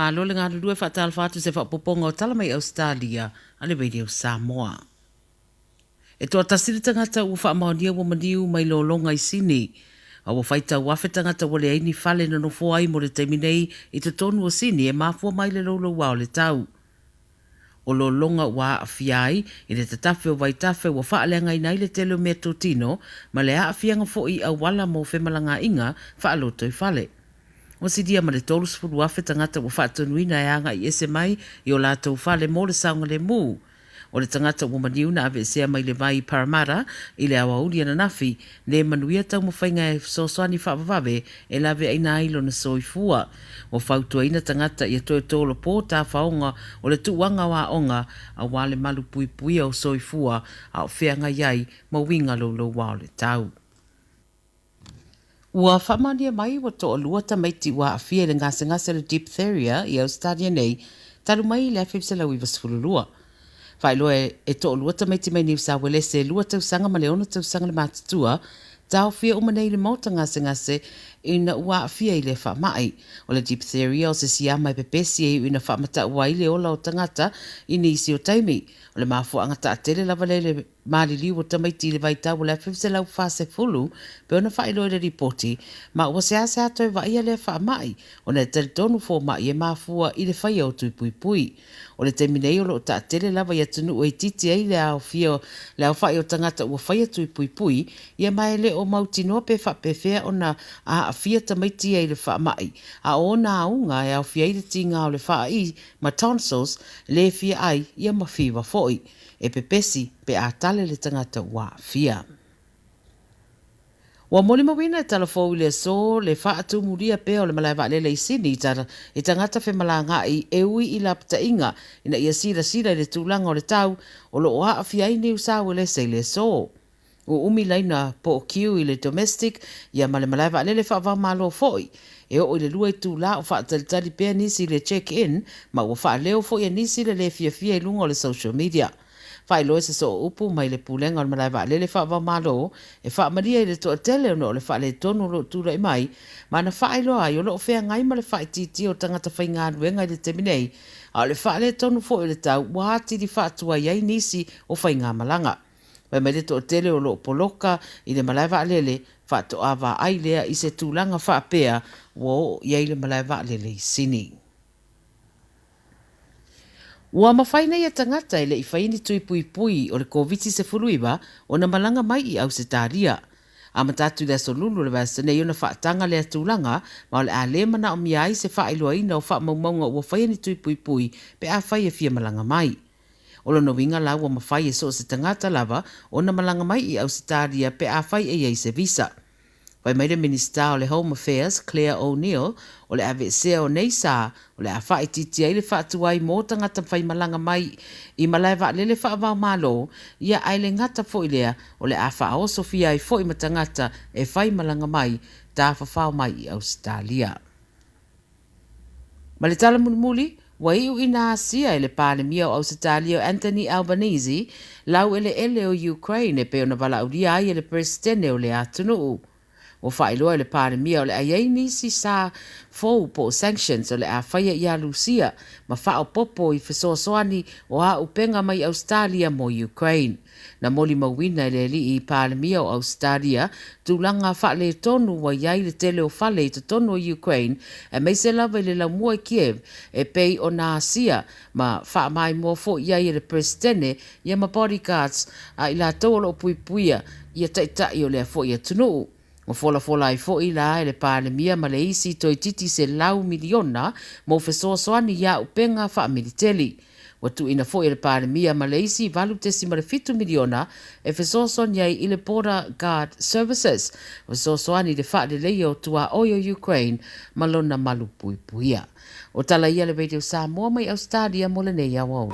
ngā lole ngā rurua whaatala whātu se whapoponga o tala mai Ausetalia, ale radio Samoa. E toa tasiri tangata ua whaamaonia wa maniu mai lo longa I sini. A wa whaita wafe tangata wale aini whale na nofo ai mo le teiminei I te tonu o sini e mafua mai le lolo wao le tau. O lo longa wa a fiai, I le tatafe o waitafe wa whaalenga I nai le telo mea totino, ma le a fianga fo I au wala mo whemalanga inga whaaloto I whale. O si dia ma le tolu sifuru wafe tangata wa whaatonuina e anga I ese mai I o lātou whale mo le saunga le mū. O le tangata wa maniuna ave sea mai le vai Paramara I le awa uri ana nafi, le manuia tau mawhainga e sosoani whaavave e lawe aina ailo na soifua. O whautua ina tangata I a toi tolo pō tā whaonga o le tuwanga wa onga a wale malu pui pui o soifua a o whianga iai ma winga lo wao le tau. Ua whamania mai wa to o luata maiti wa a fia le ngase le diphtheria I Ausetalia nei, taru mai le afibsela wiva sfululua. Whailoa e to o luata maiti mai New South Wales e lua tausanga ma leona tausanga le matatua, tau fia umanei le mauta ngase ina ua a fia I le whamai. O le diphtheria o se siama e pepesi e ina whamata ua I le ola o tangata I nisi o taimi. O le mafua angata a tele lava le malili o tamaiti le vaita o le afifse lau whase fulu, pe ona whailo le ripoti, ma ua se ase ato e vaia le whamai, o le teletonu fo mai e mafua I le whaia o tui pui pui. O le teminei o lo ta tele lava ia tunu o titi ai le au fia le au whaia o tangata ua whaia tui pui pui, ia mai le o mautinoa pe whapefea ona a fia tamaiti ai le whamai, a ona aunga e au fia I le tinga o le whai ma tonsils le fia ai ia mawhiwa foi, e pepesi pe a tale le tangata wa fia. Wa moli mawina e Tala Fou le so le whaatu muria pe o le malaiwa lele I sini I tangata whemalanga I ui I lapta inga ina ia sira I le tūlanga o le tau o lo oa a fia I New South Wales le so. O umi laina po o kiu I le domestic ia ma le malaiwa lele whaava malo foi. E o le lua I tūla o whaatalitari pia nisi le check-in ma o wha leo foi nisi le fia I lunga o le social media. Whaeloe se so upu mai le pulenga o malaiwa lele whaava malo e wha maria I le toa tele o le wha le tonu lo tūra I mai ma na whaeloa ai o lo whea ngai ma le wha titi o tangata whainga ruenga I le teminei a le wha le tonu fo I le tau wāti di whaatua iai nisi o whainga malanga. Wai mai le toa tele o lo poloka I le malaiwa lele whaato awa ai lea I se tūlanga wha pea wo iai le malaiwa lele I sini. Ua mawhaina ia tangata I le I whaini tui pui pui o le COVID se furuiwa o na malanga mai I Ausetalia. A matatu le solulu le wasa nei o na whaatanga le atulanga ma o le a le mana o miai se whailua ina o wha maumaunga ua whaini tui pui pui pe a whai e fia malanga mai. O lo winga la ua mawhai e so se tangata lava o na malanga mai I Ausetalia pe a whai e iei se visa. Wai mai le Minister o le Home Affairs, Claire O'Neill, o le avesea o nei sa, o le a whai titi ai le whaatuai mō tangata whai malanga mai I malaiwa lele whaavau malo, ia ai le ngata fo I lea o le a wha Sofia I fo I matangata e whai malanga mai, tā whawhau mai I Ausetalia. Ma le tala mulimuli, wa iu ina asia le palemia o Ausetalia Anthony Albanese, lau ele o Ukraine e pe ona wala uria ai le presidente o le atunuu. O whailoa le palemia o le aiei nisi sa fou po sanctions o le a whaia I a Lucia, ma whao popo I whesoasoani o a upenga mai Ausetalia mo Ukraine. Na moli mawina le li I palemia o Ausetalia, tūlanga whale tonu wa iai le tele o whale te tonu o Ukraine, e mei se lawa le la mua Kiev, e pei o na asia, ma wha mai mua fo iai le presidente, ia ma bodyguards, a I la tōlo pui puia, ia taitai o le fo ia tunu. O fola I fo I la ele palemia ma le isi toi titi se lau miliona mo fesoasoani ia upenga wha militeli. O tu ina fo ele palemia ma le isi valu tesi ma le 5 miliona e fesoasoani ai I le Border Guard Services. O fesoasoani le wha le leio tua oyo Ukraine ma lona malu pui puia. O tala ia le radio Samoa mai Ausetalia mo le nei au.